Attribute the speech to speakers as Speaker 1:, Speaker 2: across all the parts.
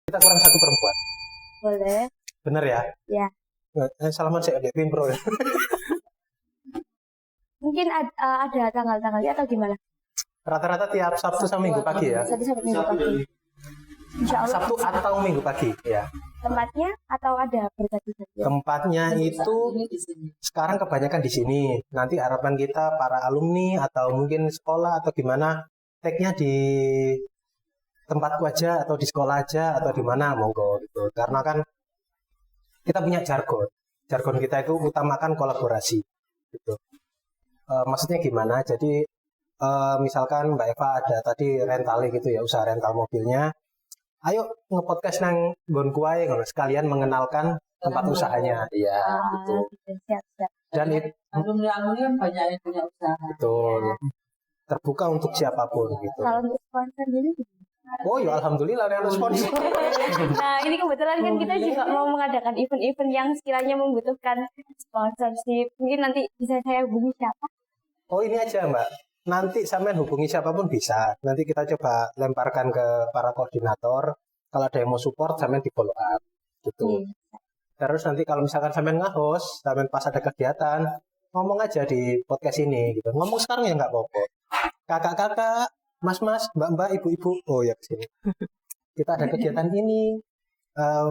Speaker 1: Kita kurang satu perempuan.
Speaker 2: Boleh.
Speaker 1: Bener ya?
Speaker 2: Ya.
Speaker 1: Salaman saya agak pimpro ya.
Speaker 2: Mungkin ada tanggal-tanggalnya atau gimana?
Speaker 1: Rata-rata tiap Sabtu sama Minggu pagi ya.
Speaker 2: Sabtu sampai Minggu pagi. Insya Allah.
Speaker 1: Sabtu atau Minggu pagi ya.
Speaker 2: Tempatnya atau ada berganti-ganti?
Speaker 1: Tempatnya itu sekarang kebanyakan di sini. Nanti harapan kita para alumni atau mungkin sekolah atau gimana, tag-nya di tempatku aja atau di sekolah aja atau di mana monggo gitu. Karena kan kita punya jargon. Jargon kita itu utamakan kolaborasi gitu. Maksudnya gimana? Jadi misalkan Mbak Eva ada tadi rental gitu ya, usaha rental mobilnya. Ayo nge-podcast nang nggonku ae ngono, sekalian mengenalkan tempat usahanya. Iya, gitu.
Speaker 2: Siap.
Speaker 1: Dan itu
Speaker 3: alumni-alumni kan banyak yang punya usaha.
Speaker 1: betul. Terbuka untuk siapapun gitu.
Speaker 2: Kalau untuk sponsor jadi
Speaker 1: Oh ya alhamdulillah ada sponsor.
Speaker 2: Nah ini kebetulan kan kita juga mau mengadakan event-event yang sekiranya membutuhkan sponsorship. Mungkin nanti bisa saya hubungi siapa?
Speaker 1: Oh ini aja Mbak. Nanti sampean hubungi siapapun bisa. Nanti kita coba lemparkan ke para koordinator. Kalau ada yang mau support, sampean di follow up gitu. Terus nanti kalau misalkan sampean nge-host, sampean pas ada kegiatan, ngomong aja di podcast ini gitu. Ngomong sekarang ya nggak apa-apa. Kakak-kakak, mas-mas, mbak-mbak, ibu-ibu, oh ya kesini. Kita ada kegiatan ini,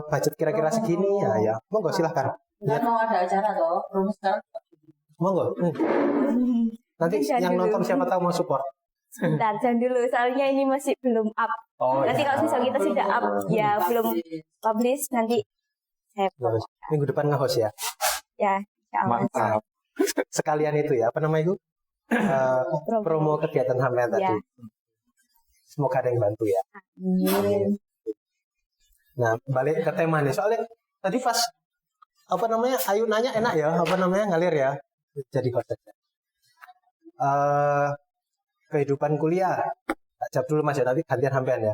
Speaker 1: budget kira-kira segini, ya. Monggo silahkan.
Speaker 3: Nggak mau ada acara toh, rumus sekarang.
Speaker 1: Monggo. Nanti yang nonton siapa tahu mau support.
Speaker 2: Sebentar, jangan dulu. Soalnya ini masih belum up.
Speaker 1: Oh,
Speaker 2: Nanti
Speaker 1: ya.
Speaker 2: kalau misal kita sudah up, ya belum publish, nanti saya
Speaker 1: Minggu depan nge-host ya.
Speaker 2: ya. Insya Allah.
Speaker 1: Mantap. Sekalian itu ya, apa namanya itu? Promo kegiatan sampean tadi.
Speaker 2: Ya.
Speaker 1: Semoga ada yang bantu ya.
Speaker 2: Amin.
Speaker 1: Nah, balik ke tema nih. Soalnya tadi pas apa namanya? Ayu nanya enak ya, apa namanya? Ngalir ya. Jadi host aja. Kehidupan kuliah. Tak jawab dulu Mas ya, tadi gantian sampean ya.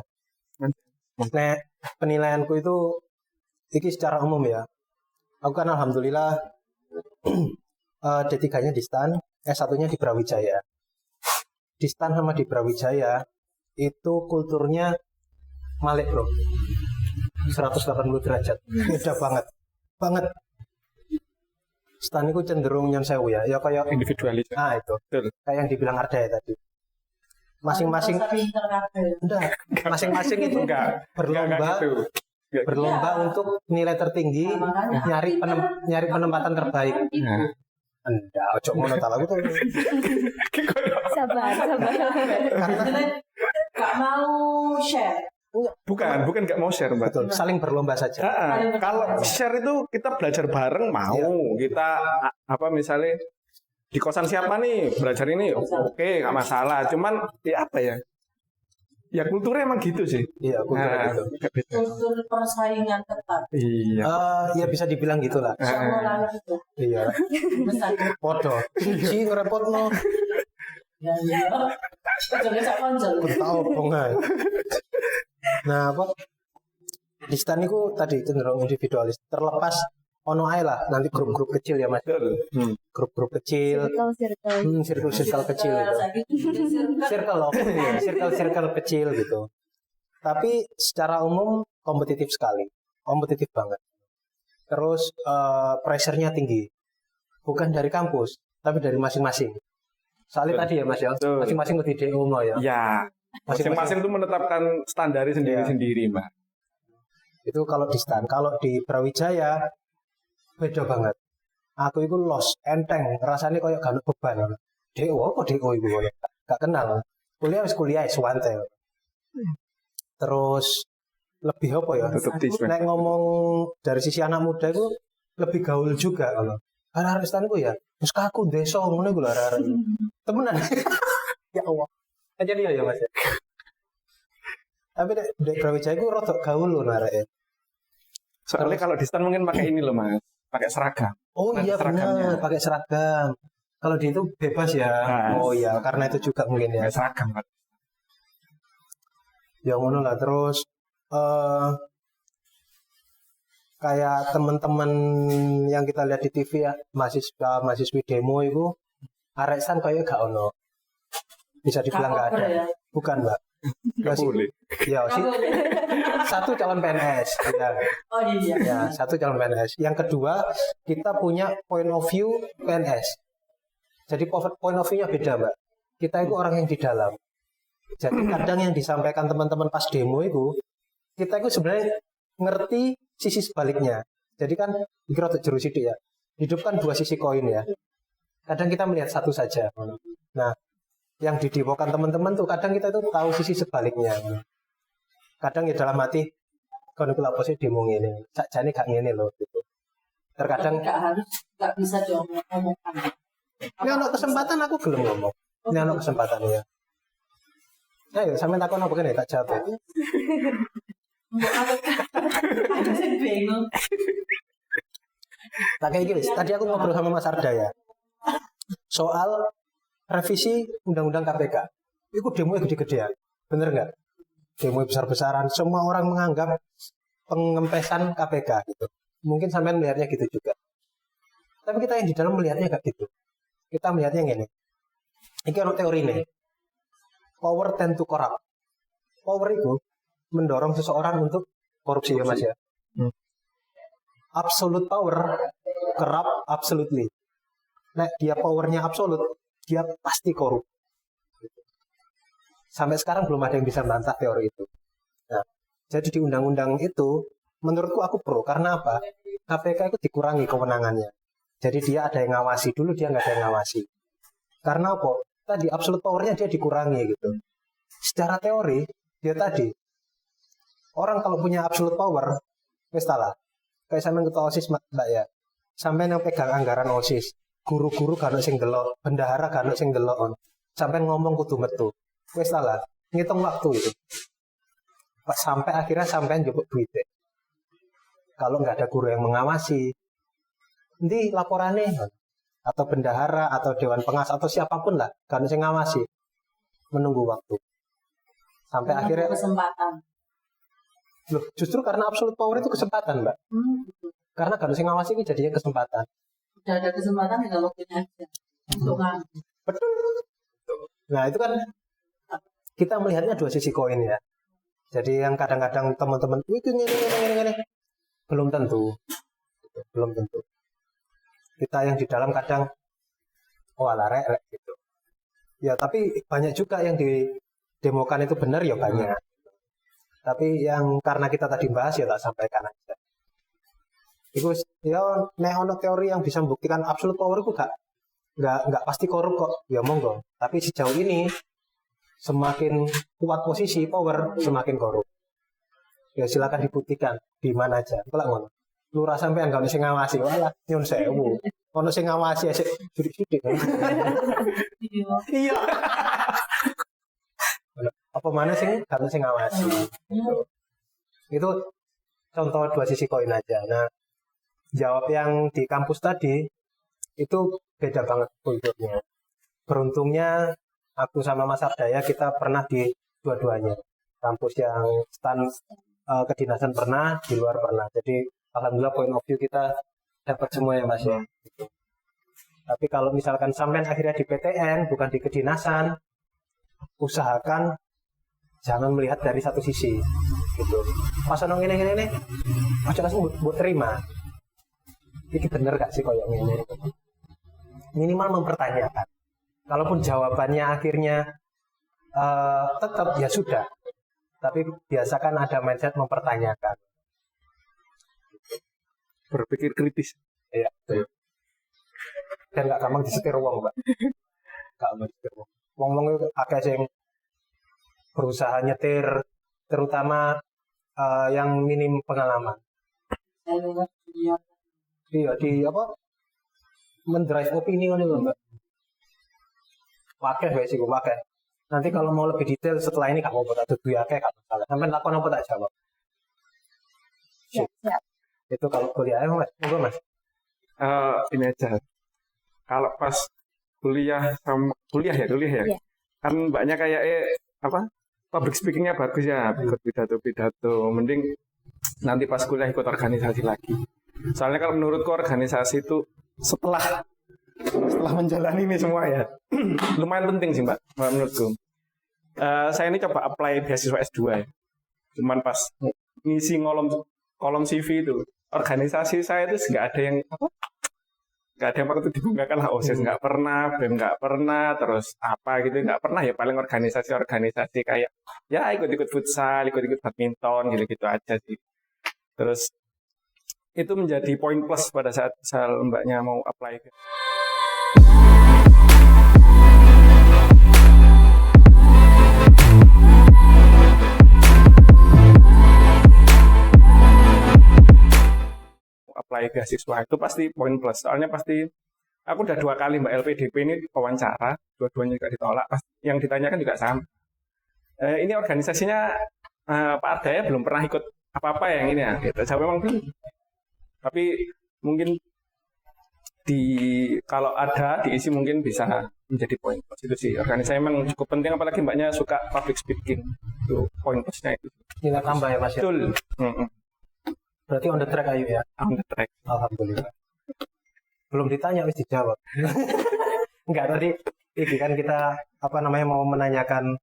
Speaker 1: Nah, penilaianku itu ini secara umum ya. Aku kan alhamdulillah D3-nya di STAN, S1-nya di Brawijaya. Di STAN sama di Brawijaya itu kulturnya Malik bro. 180 derajat. Beda banget. STAN itu cenderung nyon sewu ya. Ya kayak
Speaker 4: individualis.
Speaker 1: itu.
Speaker 4: Betul.
Speaker 1: Kayak yang dibilang Arda ya tadi. Masing-masing enggak. Masing-masing itu berlomba
Speaker 4: gitu.
Speaker 1: berlomba untuk nilai tertinggi, nyari penempatan terbaik.
Speaker 4: Nah.
Speaker 1: Enggak, ojo ngono ta lho.
Speaker 2: Sabar.
Speaker 3: Nggak mau share.
Speaker 4: Bukan nggak mau share Mbak.
Speaker 1: Betul, saling berlomba saja.
Speaker 4: Kalau share itu kita belajar bareng mau. Kita apa misalnya di kosan siapa nih belajar ini, oke nggak masalah. Cuman ya apa ya? Ya kulturnya emang gitu sih.
Speaker 1: Iya, kulturnya gitu.
Speaker 3: Kultur persaingan ketat.
Speaker 4: Iya.
Speaker 1: Ya bisa dibilang gitulah.
Speaker 3: Sekolah itu.
Speaker 1: Iya.
Speaker 3: Besar.
Speaker 1: Podo. Ci ngerepotno.
Speaker 3: Ya. Jangan sak konjol.
Speaker 1: Tahu pongai. Nah, apa? Di STAN itu tadi cenderung individualis. Terlepas ono ae lah, nanti grup-grup kecil ya Mas. Grup-grup kecil. Circle kecil gitu. Circle kecil gitu. Tapi secara umum kompetitif sekali. Kompetitif banget. Terus pressure-nya tinggi. Bukan dari kampus, tapi dari masing-masing. Soalnya tadi ya Mas ya, masing-masing di DO ya.
Speaker 4: Ya. Masing-masing itu menetapkan standar sendiri-sendiri, Mbak.
Speaker 1: Itu kalau di STAN. Kalau di Brawijaya beda banget. Aku itu enteng, rasanya kayak gak ada beban. DO apa DO itu? Gak kenal. Kuliah suwante. Terus lebih apa ya? Nek ngomong dari sisi anak muda itu lebih gaul juga kalau. Arek STAN itu ya, terus kaku desa ngono iku lho arek. Temenan. Ya Allah. Aja dia ya Mas. Tapi di Brawijaya itu rada gaul lho arek.
Speaker 4: Soalnya kalau di STAN mungkin pakai ini loh Mas. Pakai seragam.
Speaker 1: Oh iya benar, pakai seragam. Kalau di itu bebas ya. Oh iya, karena itu juga mungkin ya.
Speaker 4: Seragam, Pak.
Speaker 1: Ya ngono lah terus kayak teman-teman yang kita lihat di TV ya, mahasiswi demo itu arek STAN kayak gak ono. Bisa dibilang gak ada.
Speaker 3: Ya?
Speaker 1: Bukan, Mbak.
Speaker 4: Nggak boleh.
Speaker 1: Ya, satu calon PNS. Ya.
Speaker 3: Oh iya.
Speaker 1: Ya, satu calon PNS. Yang kedua, kita punya point of view PNS. Jadi point of view-nya beda, Mbak. Kita itu orang yang di dalam. Jadi kadang yang disampaikan teman-teman pas demo itu, kita itu sebenarnya ngerti sisi sebaliknya. Jadi kan, mikir untuk jeru sidik ya. Hidup kan dua sisi koin ya. Kadang kita melihat satu saja. Nah, yang didemokan teman-teman tuh kadang kita itu tahu sisi sebaliknya. Kadang ya dalam hati, kalau aku lapor sih demo ini, sakjane gak ngene loh. Gitu. Terkadang
Speaker 3: nggak bisa diomongkan.
Speaker 1: ini ada kesempatan aku gelem ngomong. Ini ada kesempatan ya. Ayo, sampe takon apa kene tak jawab. Ya.
Speaker 3: Aku sih bingung.
Speaker 1: Tak kayak gini, tadi aku ngobrol sama Mas Arda ya. Soal revisi Undang-Undang KPK. Itu demo gede-gedean. Bener nggak? Demo besar-besaran. Semua orang menganggap pengempesan KPK gitu. Mungkin sampean melihatnya gitu juga. Tapi kita yang di dalam melihatnya nggak gitu. Kita melihatnya gini. Ini ada teori nih. Power tend to corrupt. Power itu mendorong seseorang untuk korupsi ya Mas ya. Absolute power corrupt absolutely. Nah, dia powernya absolut, dia pasti korup. Sampai sekarang belum ada yang bisa membantah teori itu. Nah, jadi di undang-undang itu, menurutku aku pro. Karena apa? KPK itu dikurangi kewenangannya. Jadi dia ada yang ngawasi. Dulu dia nggak ada yang ngawasi. Karena apa? Tadi absolute powernya dia dikurangi gitu. Secara teori, dia tadi, orang kalau punya absolute power, wis salah. Kayak sampean ketua OSIS Mbak ya. Sampean yang pegang anggaran OSIS. Guru-guru kan sing delok, bendahara kan sing delok. Sampean ngomong kudu metu. Wis salah. Ngitung waktu itu. Pas sampai akhirnya sampean njupuk duitnya. Kalau nggak ada guru yang mengawasi, nanti laporannya atau bendahara atau dewan pengawas atau siapapun lah, kan sing ngawasi. Menunggu waktu. Sampai akhirnya
Speaker 3: kesempatan.
Speaker 1: Loh, justru karena absolute power itu kesempatan, Mbak. Karena kan sing ngawasi itu jadinya kesempatan.
Speaker 3: Udah ada kesempatan tinggal lakuin aja. Untuk
Speaker 1: Betul. Nah, itu kan kita melihatnya dua sisi koin ya. Jadi yang kadang-kadang teman-teman itu ini. Belum tentu. Belum tentu. Kita yang di dalam kadang alah rek gitu. Ya, tapi banyak juga yang didemokan itu benar ya banyak. Tapi yang karena kita tadi bahas ya tak sampaikan aja. Itu ya nek ono teori yang bisa membuktikan absolute power itu enggak pasti korup kok. Ya monggo. Tapi sejauh ini semakin kuat posisi power semakin korup. Ya silakan dibuktikan di mana aja. Pelak ngono. Lurah sampean gak ono sing ngawasi. Walah nyun sewu. Ono sing ngawasi sik sidik-sidik. Iya. Apa mana sih karena sing ngawasi. Itu contoh dua sisi koin aja. Nah, jawab yang di kampus tadi itu beda banget kulturnya. Beruntungnya aku sama Mas Ardaya kita pernah di dua-duanya. Kampus yang stand kedinasan pernah, di luar pernah. Jadi alhamdulillah point of view kita dapat semua ya Mas ya. Gitu. Tapi kalau misalkan sampean akhirnya di PTN bukan di kedinasan, usahakan jangan melihat dari satu sisi gitu. Pas ono ngene-ngene aja langsung buat terima. Iki bener gak sih koyo ngene? Minimal mempertanyakan. Kalaupun jawabannya akhirnya tetap ya sudah. Tapi biasakan ada mindset mempertanyakan.
Speaker 4: Berpikir kritis.
Speaker 1: Iya, betul. Dan gak gampang disetir wong, Mbak. Gak gampang disetir wong. Wong-wong itu akeh sing berusaha nyetir, terutama yang minim pengalaman. Iya, di apa? Mendrive opini ini loh, Mbak. Wakeh wes iku wakeh. Nanti kalau mau lebih detail setelah ini gak mau buat ada dua akeh gak masalah. Sampai lakon apa tak jawab.
Speaker 2: Siap.
Speaker 1: Itu kalau kuliah Mas, monggo Mas.
Speaker 4: Ini aja. Kalau pas kuliah ya.
Speaker 2: Iya.
Speaker 4: Kan banyak kayak apa? Public speakingnya bagus ya, ikut pidato. Mending nanti pas kuliah ikut organisasi lagi. Soalnya kalau menurutku organisasi itu setelah menjalani ini semua ya, lumayan penting sih Mbak menurutku. Saya ini coba apply beasiswa S2 ya. Cuman pas ngisi kolom CV itu, organisasi saya itu nggak ada yang waktu itu dibanggakan lah. OSIS nggak pernah, BEM nggak pernah, terus apa gitu nggak pernah ya. Paling organisasi kayak ya ikut-ikut futsal, ikut-ikut badminton gitu-gitu aja sih. Terus itu menjadi poin plus pada saat mbaknya mau apply. Apply beasiswa itu pasti poin plus. Soalnya pasti aku udah 2 kali Mbak LPDP ini wawancara, dua-duanya juga ditolak. Yang ditanyakan juga sama. Ini organisasinya Pak Ardaya belum pernah ikut apa-apa yang ini ya. Gitu. Saya memang belum. Tapi mungkin kalau ada diisi mungkin bisa menjadi poin plus itu sih. Organisasi memang cukup penting, apalagi mbaknya suka public speaking. Itu poin plusnya itu.
Speaker 1: Nilai tambah ya Mas ya.
Speaker 4: Betul.
Speaker 1: Berarti on the track Ayu ya.
Speaker 4: On the track.
Speaker 1: Alhamdulillah. Belum ditanya wis dijawab. Enggak, tadi ini kan kita mau menanyakan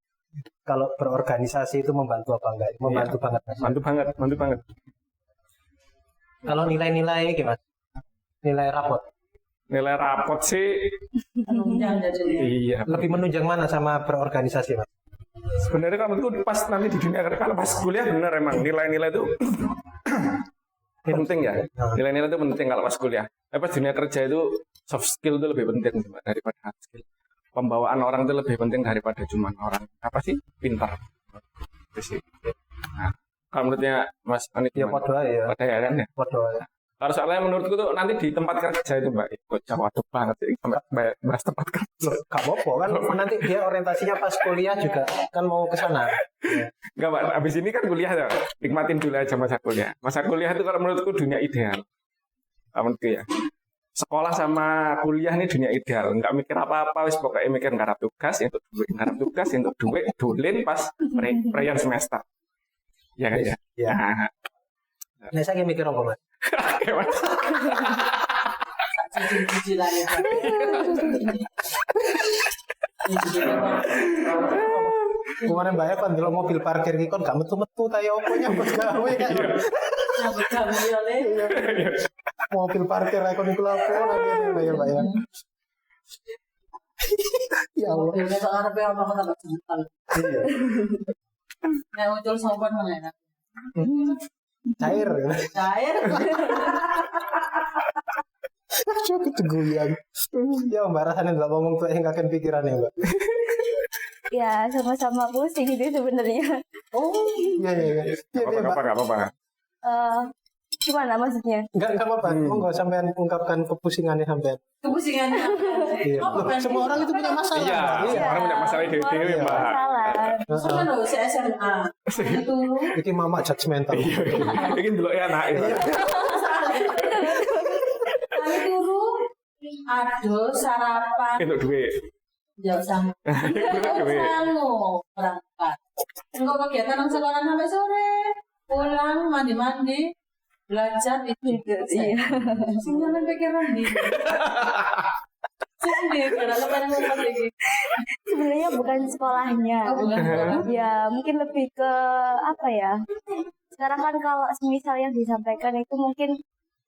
Speaker 1: kalau berorganisasi itu membantu apa enggak? Membantu banget Mas.
Speaker 4: Bantu banget.
Speaker 1: Kalau nilai-nilai gimana? Nilai rapot
Speaker 4: sih
Speaker 3: Menunjang jadi.
Speaker 4: iya.
Speaker 1: lebih menunjang mana sama berorganisasi Mas?
Speaker 4: Sebenarnya kalau itu pas nanti di dunia kerja, kalau pas kuliah benar emang nilai-nilai itu penting ya. Nilai-nilai itu penting kalau pas kuliah. Tapi pas dunia kerja itu soft skill itu lebih penting daripada hard skill. Pembawaan orang itu lebih penting daripada cuma orang pintar. Itu sih. Nah, kalau menurutnya Mas Anit
Speaker 1: Ya podo ya.
Speaker 4: Podo ya kan ya.
Speaker 1: Podo ya.
Speaker 4: Kalau soalnya menurutku tuh nanti di tempat kerja itu Mbak, ikut jawab banget sih sampai bahas tempat kerja.
Speaker 1: Gak apa-apa kan nanti dia orientasinya pas kuliah juga kan mau ke sana.
Speaker 4: Enggak Mbak, abis ini kan kuliah ya, nikmatin dulu aja masa kuliah. Masa kuliah itu kalau menurutku dunia ideal. Menurutku ya. Sekolah sama kuliah ini dunia ideal. Enggak mikir apa-apa, wis pokoknya mikir ngarap tugas untuk duit, dolin pas perayaan semester. Ya kan ya?
Speaker 1: Ya. Nah, saya mikir apa Mas?
Speaker 3: Cicilan itu.
Speaker 1: Kemarin Mbak kan kalau mobil parkir iki kon gak metu-metu ta ya opo nyambut gawe kan.
Speaker 3: Nyambut gawe ya Le.
Speaker 1: Mobil parkir aku niku lapo lagi ya Mbak ya. Ya Allah.
Speaker 3: Mobilnya tak ngarepe apa kok tak jempol.
Speaker 1: Iya.
Speaker 3: Nek muncul sopan mana enak.
Speaker 1: Cair.
Speaker 3: Cair.
Speaker 1: Aduh keteguyan. Ya Mbak rasanya nggak ngomong tuh yang kakek pikirannya Mbak.
Speaker 2: Ya sama-sama pusing itu sebenarnya.
Speaker 1: Oh iya.
Speaker 4: Enggak apa-apa.
Speaker 2: Gimana maksudnya?
Speaker 1: Enggak apa-apa. Monggo sampean ungkapkan kepusingannya sampean.
Speaker 3: Kepusingannya.
Speaker 1: Iya.
Speaker 3: Apa kan?
Speaker 1: Semua orang itu punya masalah.
Speaker 4: Iya,
Speaker 1: Mbak.
Speaker 4: semua orang punya masalah ide-ide Mbak.
Speaker 2: Masalah.
Speaker 3: Sama loh si SMA. Itu
Speaker 1: Iki mama judgmental.
Speaker 4: Ini dulu ya anak itu.
Speaker 3: kami turu aduh sarapan
Speaker 4: Untuk duit.
Speaker 3: jauh sama
Speaker 4: Duit.
Speaker 3: sanggup berangkat enggak kegiatan nang sekolah sampai sore pulang mandi belajar itu
Speaker 2: Iya.
Speaker 3: singgalan pikiran di sini kalau lepas lagi
Speaker 2: Sebenarnya bukan sekolahnya. Ya mungkin lebih ke apa ya? Sekarang kan kalau misal yang disampaikan itu mungkin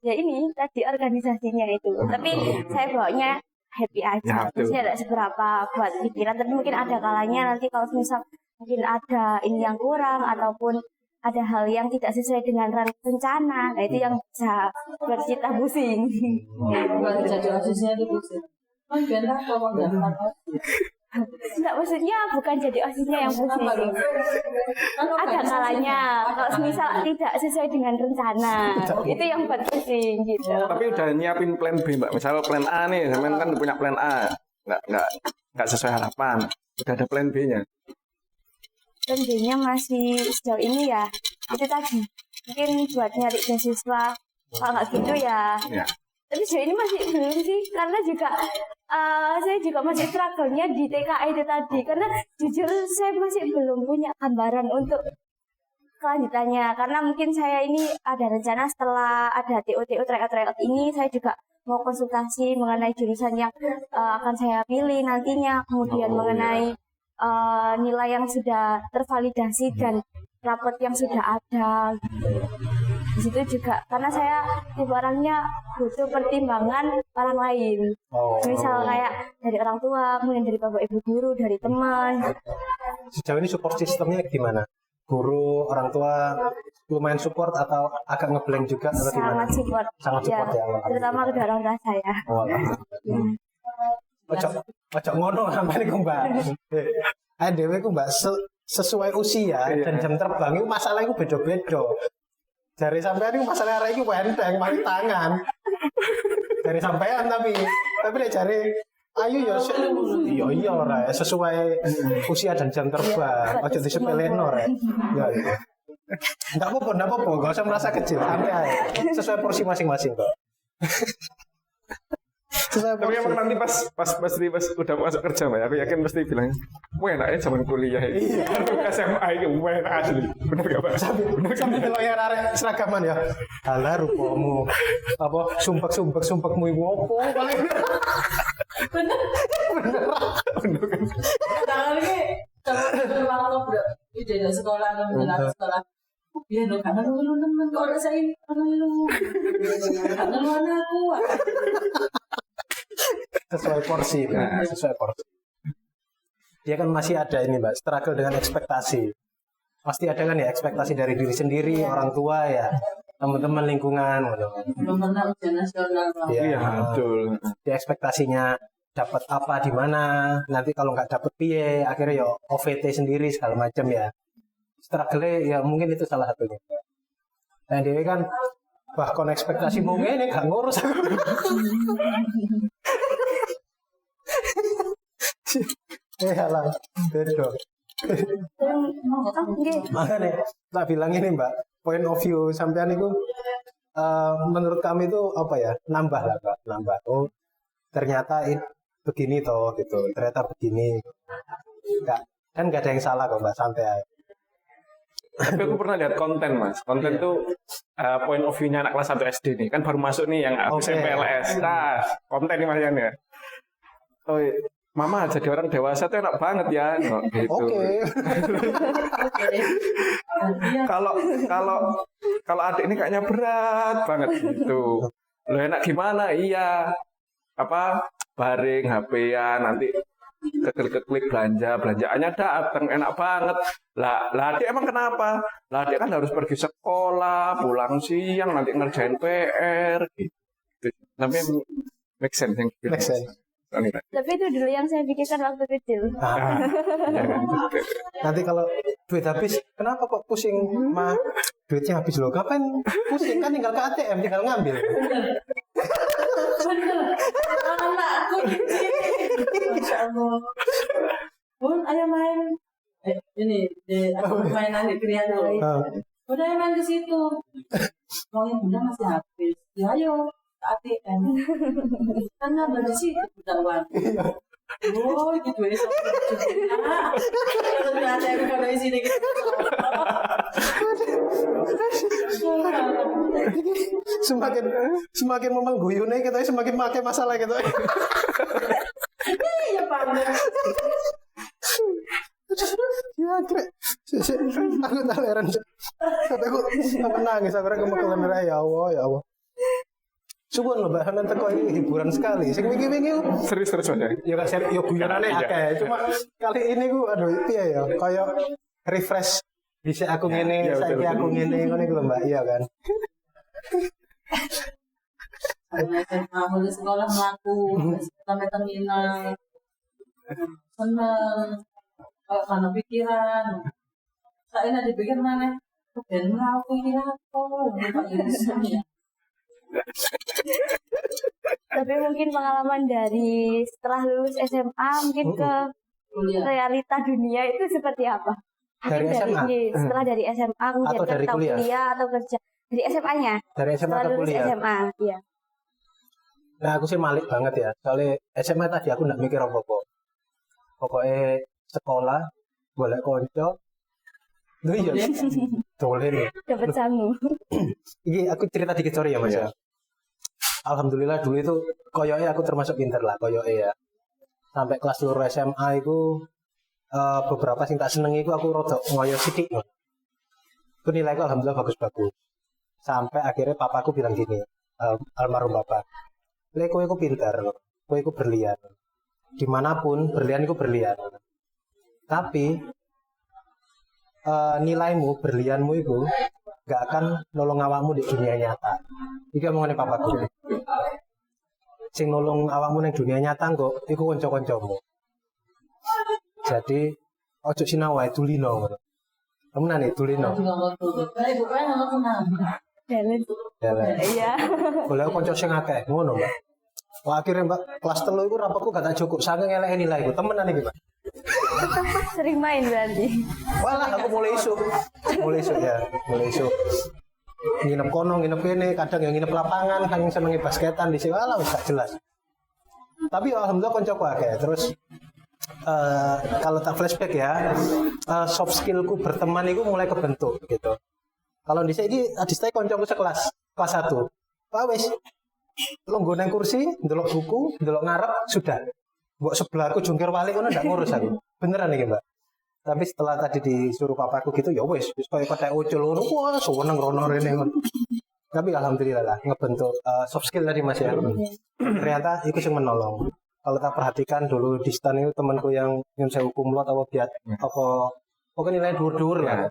Speaker 2: ya ini tadi organisasinya itu. Tapi saya bawanya happy aja.
Speaker 4: Ya, betul.
Speaker 2: Maksudnya tidak seberapa buat pikiran. Tapi mungkin ada kalanya nanti kalau misal mungkin ada ini yang kurang ataupun ada hal yang tidak sesuai dengan rencana. Nah itu yang bisa buat kita pusing.
Speaker 3: bukan jadi asisnya itu pusing kan bentah kalau nggak
Speaker 2: Enggak, maksudnya bukan jadi OSISnya yang pusing. Ada kalanya kalau misal tidak sesuai dengan rencana, itu yang buat pusing gitu.
Speaker 4: Tapi udah nyiapin plan B Mbak. Misal plan A nih, sampean kan punya plan A. Enggak sesuai harapan. Udah ada plan B-nya.
Speaker 2: Dan B-nya masih sejauh ini ya itu tadi mungkin buat nyari beasiswa. Kalau nggak gitu ya. Tapi sejauh ini masih belum sih, karena juga saya juga masih struggle-nya di TKA itu tadi. Karena jujur saya masih belum punya gambaran untuk kelanjutannya. Karena mungkin saya ini ada rencana setelah ada TO-TO tryout ini, saya juga mau konsultasi mengenai jurusan yang akan saya pilih nantinya. Kemudian mengenai nilai yang sudah tervalidasi dan rapot yang sudah ada. Di situ juga karena saya tipe orangnya butuh pertimbangan orang lain. Misal kayak dari orang tua, kemudian dari bapak ibu guru, dari teman.
Speaker 1: Sejauh ini support sistemnya gimana? Guru, orang tua lumayan support atau agak ngeblank juga atau gimana?
Speaker 2: Sangat support.
Speaker 1: Sangat support ya.
Speaker 2: Terutama kedua orang tua saya.
Speaker 1: Ojo ngono sampeyan iku, Mbak. Dhewe ku Mbak sesuai usia dan jam terbang itu masalah itu beda-beda. Dari sampean itu masalah arek iki wenteng mari tangan. Dari sampean tapi nek jare ayo ya iya ora sesuai usia dan jam terbang. Ojo disepeleno rek. Ya. Enggak apa-apa, enggak usah merasa kecil, santai aja. Sesuai porsi masing-masing kok.
Speaker 4: Tapi emang nanti pas udah masuk kerja Mbak, aku yakin pasti bilang, wah enaknya zaman kuliah ini. SMA ini wah enak asli. Bener gak Pak?
Speaker 1: Sampai kalau yang arek seragaman ya. Alah rupamu. Apa sumpek-sumpekmu iku opo paling.
Speaker 3: Bener kan? Tangan ini kalau bro, ide dari sekolah sekolah. Iya dong, karena lu temen kalau saya ini karena lu anakku.
Speaker 1: Sesuai porsi, sesuai porsi. Dia kan masih ada ini Mbak, struggle dengan ekspektasi. Pasti ada kan ya ekspektasi dari diri sendiri, orang tua ya, teman-teman lingkungan.
Speaker 3: Belum pernah ujian nasional.
Speaker 1: Iya,
Speaker 4: betul.
Speaker 1: Dia ekspektasinya dapat apa di mana, nanti kalau nggak dapat piye, akhirnya ya OVT sendiri segala macam ya. Struggle ya mungkin itu salah satunya. Nah dia kan bahkan ekspektasi mau ngene gak ngurus. Halah, bedo. Makanya tak bilang ini Mbak, point of view sampean itu menurut kami itu apa ya, nambah lah Mbak, nambah. Oh ternyata begini toh gitu, ternyata begini. Nggak ada yang salah kok Mbak, santai aja.
Speaker 4: Tapi aku pernah lihat konten Mas, konten tuh point of view-nya anak kelas 1 SD nih, kan baru masuk nih yang SMP LS. Nah, konten nih Mas Yan ya. Oh, Mama jadi orang dewasa tuh enak banget ya, no, gitu.
Speaker 1: Oke.
Speaker 4: Kalau adik ini kayaknya berat banget gitu. Lo enak gimana? Iya. Apa baring HP-an nanti keklik belanjaannya datang enak banget. Lah adik emang kenapa? Lah adik kan harus pergi sekolah, pulang siang, nanti ngerjain PR gitu. Tapi make sense yang
Speaker 1: make sense.
Speaker 2: Tapi itu dulu yang saya pikirkan waktu kecil.
Speaker 1: Nanti kalau duit habis, kenapa kok pusing? Ma, duitnya habis loh. Kapan pusing? Kan tinggal ke ATM, tinggal ngambil.
Speaker 3: Bener. Anakku Masya Allah. Bun, ayo main. Ini aku mainan di Krian dulu. Udah main ke situ. Uangnya bunda masih habis. Ya ayo. ATM karena dari situ udah uang. Oh gitu ya kalau ATM kalau di sini gitu.
Speaker 1: Semakin memang guyune kita semakin pakai masalah gitu.
Speaker 3: Iya Pak.
Speaker 1: Ya kira aku tak heran. Sampai aku nangis akhirnya kemekelan ya Allah. Suwun lho Mbak, sampean teko ini hiburan sekali. Sing wingi-wingi
Speaker 4: serius aja.
Speaker 1: Ya gak serius, ya guyonane akeh. Cuma kali ini ku aduh piye ya, kaya refresh bisa aku ngene, saiki aku ngene, ngono iku lho Mbak, iya kan.
Speaker 3: Mau di sekolah melaku sampai terminal. Seneng. Kalau karena pikiran. Saya nanti pikir mana? Dan melaku ini apa?
Speaker 2: Tapi mungkin pengalaman dari setelah lulus SMA mungkin ke realita dunia itu seperti apa?
Speaker 1: Dari SMA?
Speaker 2: Setelah dari SMA kemudian
Speaker 1: atau dari
Speaker 2: kuliah atau kerja. Dari SMA-nya?
Speaker 1: Dari SMA ke kuliah?
Speaker 2: SMA, iya.
Speaker 1: Nah aku sih malik banget ya. Soalnya SMA tadi aku gak mikir apa-apa. Pokoknya sekolah, boleh konco. Duh iya. Dolen.
Speaker 2: Dapat sangu.
Speaker 1: Ini aku cerita dikit sorry ya Mas ya. Alhamdulillah dulu itu koyoke aku termasuk pinter lah koyoke ya. Sampai kelas luar SMA itu beberapa sing tak senengi iku aku rada ngoyo sithik. Itu nilaiku alhamdulillah bagus-bagus. Sampai akhirnya papaku bilang gini, almarhum bapak, "Le kowe iku pinter, kowe iku berlian. Dimanapun berlian iku berlian. Tapi nilaimu, berlianmu itu gak akan nolong awakmu di dunia nyata." Iki omongane papaku. Sing nolong awakmu ning dunia nyata kok iku kanca-kancamu. Jadi ojo sinau wae dulino ngono. Temenan iki dulino.
Speaker 3: Ibu kan nggak kenal.
Speaker 2: Iya.
Speaker 1: Boleh kanca sing akeh ngono, Mbak. Wah, akhirnya Mbak kelas 3 iku rapotku gak tak cukup saking eleke nilaiku. Temenan iki, Mbak.
Speaker 2: Sering main berarti.
Speaker 1: Walah aku mulai isu. Mulai isu. Nginep kono, nginep kene, kadang yang nginep lapangan, kadang senengi basketan di sini, walah wis gak jelas. Tapi alhamdulillah koncoku akeh. Terus kalau tak flashback ya, soft skillku berteman itu mulai kebentuk gitu. Kalau di sini adistai koncoku sekelas kelas 1. Wah wis longgo nang kursi, ndelok buku, ndelok ngarep, sudah. Mbok sebelahku jungkir balik ngono ndak ngurus aku. Beneran iki, Mbak. Tapi setelah tadi disuruh papaku gitu, ya wis koyo kotek ucul ngono, wah seneng rono rene ngono. Tapi alhamdulillah lah ngebentuk soft skill tadi Mas ya. Ternyata itu yang menolong. Kalau tak perhatikan dulu di stan itu temanku yang saya hukum lot apa biat apa pokoknya nilai dur-dur lah.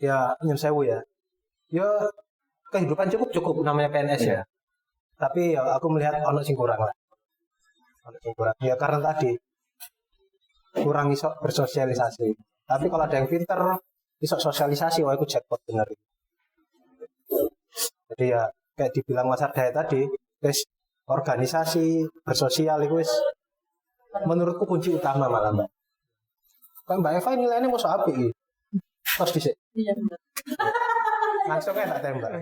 Speaker 1: Ya nyun sewu ya. Ya kehidupan cukup namanya PNS ya. Tapi ya aku melihat ono sing kurang lah. Ono sing kurang. Ya karena tadi kurang iso bersosialisasi. Tapi kalau ada yang pinter iso sosialisasi, wah itu jackpot bener. Jadi ya kayak dibilang Mas Ardaya tadi, guys, organisasi bersosial itu wis menurutku kunci utama malah Mbak. Kan Mbak Eva nilainya mau apik iki. Tos dhisik.
Speaker 3: Iya.
Speaker 1: Langsung tak tembak.